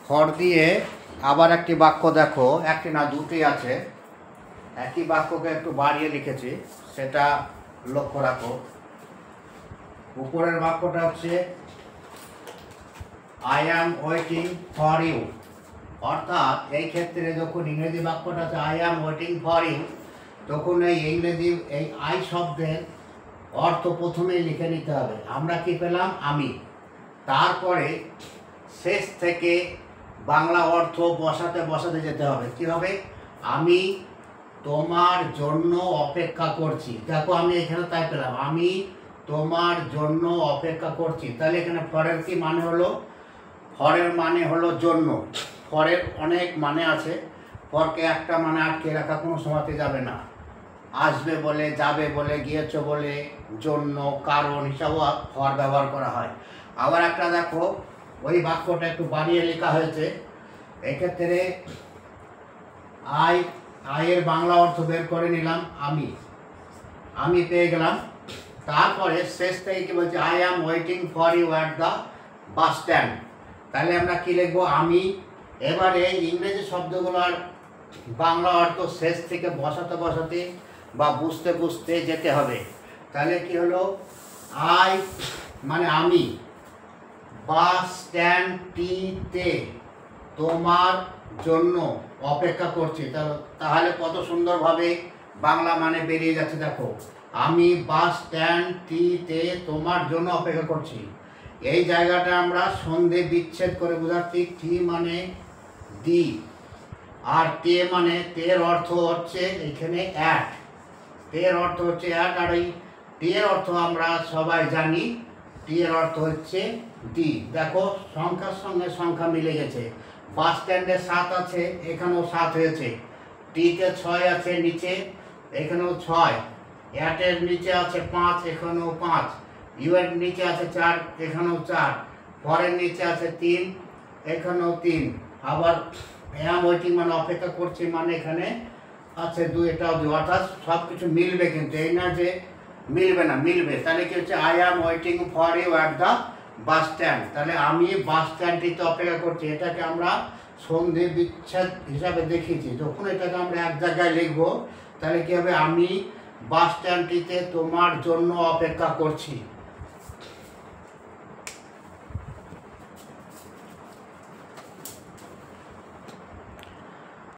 For দিয়ে আবার একটি বাক্য দেখো, একটি না দুটি আছে, একই বাক্যকে একটু বাড়িয়ে লিখেছি, সেটা লক্ষ্য রাখো। উপরের বাক্যটা হচ্ছে I am waiting for you, অর্থাৎ এই ক্ষেত্রে যখন ইংরেজি বাক্যটা আছে I am waiting for you, তখন এই ইংরেজি এই আই শব্দের অর্থ প্রথমেই লিখে নিতে হবে। আমরা কি পেলাম? আমি। তারপরে শেষ থেকে বাংলা অর্থ বসাতে বসাতে যেতে হবে। কি হবে? আমি তোমার জন্য অপেক্ষা করছি। দেখো আমি এখানে তাই পেলাম, আমি তোমার জন্য অপেক্ষা করছি। তাহলে এখানে ফরের কি মানে হলো? ফরের মানে হলো জন্য। ফরের অনেক মানে আছে, ফরকে একটা মানে আটকে রাখা কোনো সময়তে যাবে না। আসবে বলে, যাবে বলে, গিয়েছো বলে, জন্য, কারণ হিসাবেও ফর ব্যবহার করা হয়। আবার একটা দেখো, ওই বাক্যটা একটু বাড়িয়ে লেখা হয়েছে। এক্ষেত্রে আয়ের বাংলা অর্থ বের করে নিলাম, আমি পেয়ে গেলাম। তারপরে শেষ থেকে কি বলছে? I am waiting for you at the bus stand. তাহলে আমরা কি লিখবো? আমি। এবারে ইংরেজি শব্দগুলোর বাংলা অর্থ শেষ থেকে বসাতে বসাতে বা বুঝতে বুঝতে যেতে হবে। তাহলে কি হলো? আই মানে আমি, বাস স্ট্যান্ডটিতে তোমার জন্য অপেক্ষা করছি। তাহলে কত সুন্দরভাবে বাংলা মানে বেরিয়ে যাচ্ছে। দেখো, আমি বাস স্ট্যান্ডটিতে তোমার জন্য অপেক্ষা করছি। এই জায়গাটা আমরা সন্ধি বিচ্ছেদ করে বোঝাচ্ছি। টি মানে দি, আর তে মানে তের অর্থ হচ্ছে এখানে অ্যাট। তের অর্থ হচ্ছে অ্যাট, আর এই টিয়ের অর্থ আমরা সবাই জানি, টিয়ের অর্থ হচ্ছে দি। দেখো সংখ্যার সঙ্গে সংখ্যা মিলে গেছে। বাস স্ট্যান্ডে 7 আছে, এখানেও 7 হয়েছে। টিতে 6 আছে নিচে, এখানেও 6। অ্যাটের নিচে আছে 5, এখানেও 5। ইউ এর নিচে আছে 4, এখানেও 4। ফরের নিচে আছে 3, এখানেও 3। আবার অ্যাম ওয়েটিং মানে অপেক্ষা করছি, মানে এখানে আছে 2, এটাও 2। অর্থাৎ সব কিছু মিলবে, কিন্তু এই না যে মিলবে না, মিলবে। তাহলে কি হচ্ছে? I am waiting for you at the bus stand. তাহলে আমি বাস স্ট্যান্ডটিতে অপেক্ষা করছি, এটাকে আমরা সন্ধি বিচ্ছেদ হিসাবে দেখিয়েছি। যখন এটাকে আমরা এক জায়গায় লিখবো, তাহলে কি হবে? আমি বাস স্ট্যান্ডটিতে তোমার জন্য অপেক্ষা করছি।